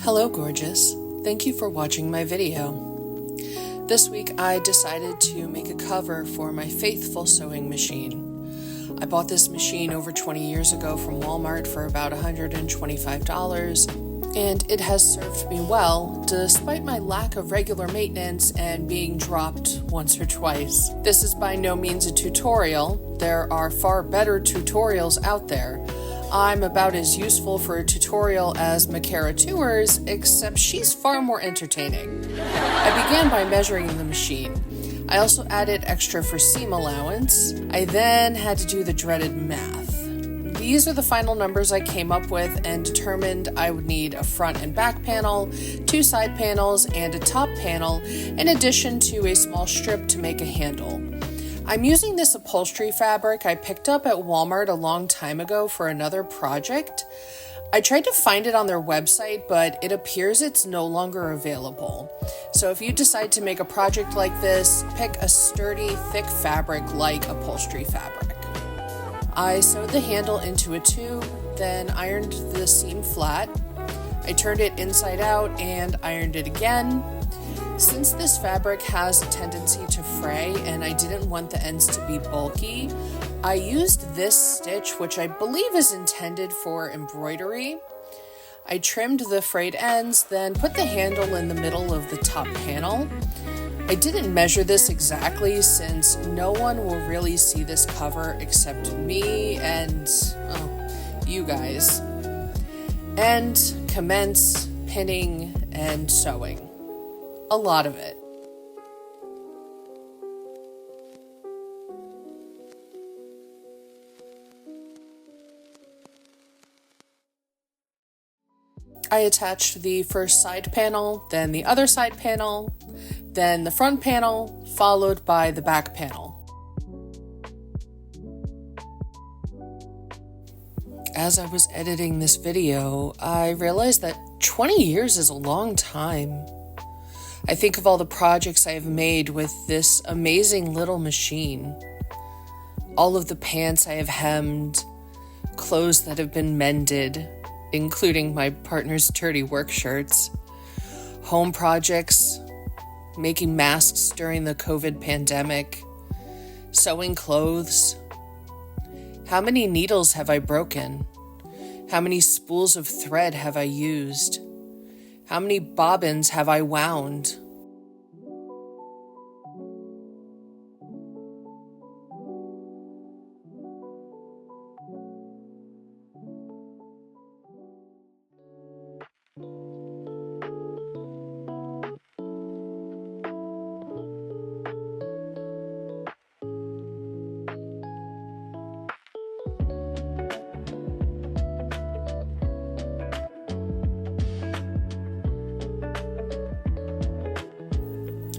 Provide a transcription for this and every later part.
Hello gorgeous, thank you for watching my video. This week I decided to make a cover for my faithful sewing machine. I bought this machine over 20 years ago from Walmart for about $125, and it has served me well despite my lack of regular maintenance and being dropped once or twice. This is by no means a tutorial. There are far better tutorials out there. I'm about as useful for a tutorial as Makara Tours, except she's far more entertaining. I began by measuring the machine. I also added extra for seam allowance. I then had to do the dreaded math. These are the final numbers I came up with and determined I would need a front and back panel, 2 side panels, and a top panel, in addition to a small strip to make a handle. I'm using this upholstery fabric I picked up at Walmart a long time ago for another project. I tried to find it on their website, but it appears it's no longer available. So if you decide to make a project like this, pick a sturdy, thick fabric like upholstery fabric. I sewed the handle into a tube, then ironed the seam flat. I turned it inside out and ironed it again. Since this fabric has a tendency to fray and I didn't want the ends to be bulky, I used this stitch, which I believe is intended for embroidery. I trimmed the frayed ends, then put the handle in the middle of the top panel. I didn't measure this exactly since no one will really see this cover except me and, you guys. And commence pinning and sewing. A lot of it. I attached the first side panel, then the other side panel, then the front panel, followed by the back panel. As I was editing this video, I realized that 20 years is a long time. I think of all the projects I have made with this amazing little machine. All of the pants I have hemmed, clothes that have been mended, including my partner's dirty work shirts, home projects, making masks during the COVID pandemic, sewing clothes. How many needles have I broken? How many spools of thread have I used? How many bobbins have I wound?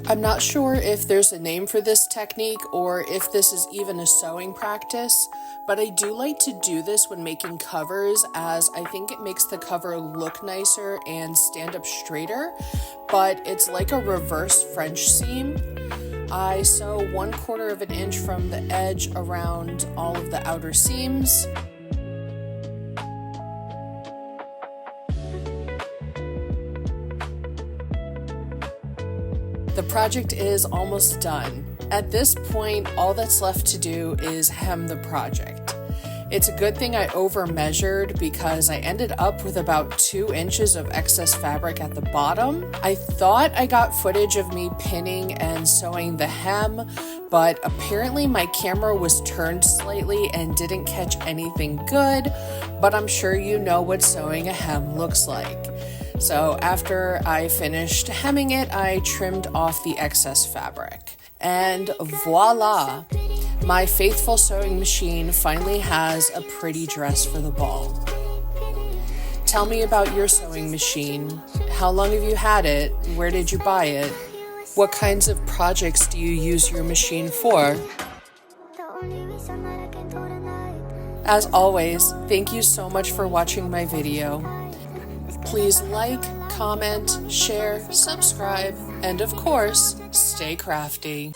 I'm not sure if there's a name for this technique or if this is even a sewing practice, but I do like to do this when making covers as I think it makes the cover look nicer and stand up straighter, but it's like a reverse French seam. I sew 1/4 of an inch from the edge around all of the outer seams. The project is almost done. At this point, all that's left to do is hem the project. It's a good thing I over measured because I ended up with about 2 inches of excess fabric at the bottom. I thought I got footage of me pinning and sewing the hem, but apparently my camera was turned slightly and didn't catch anything good, but I'm sure you know what sewing a hem looks like. So after I finished hemming it, I trimmed off the excess fabric. And voila! My faithful sewing machine finally has a pretty dress for the ball. Tell me about your sewing machine. How long have you had it? Where did you buy it? What kinds of projects do you use your machine for? As always, thank you so much for watching my video. Please like, comment, share, subscribe, and of course, stay crafty.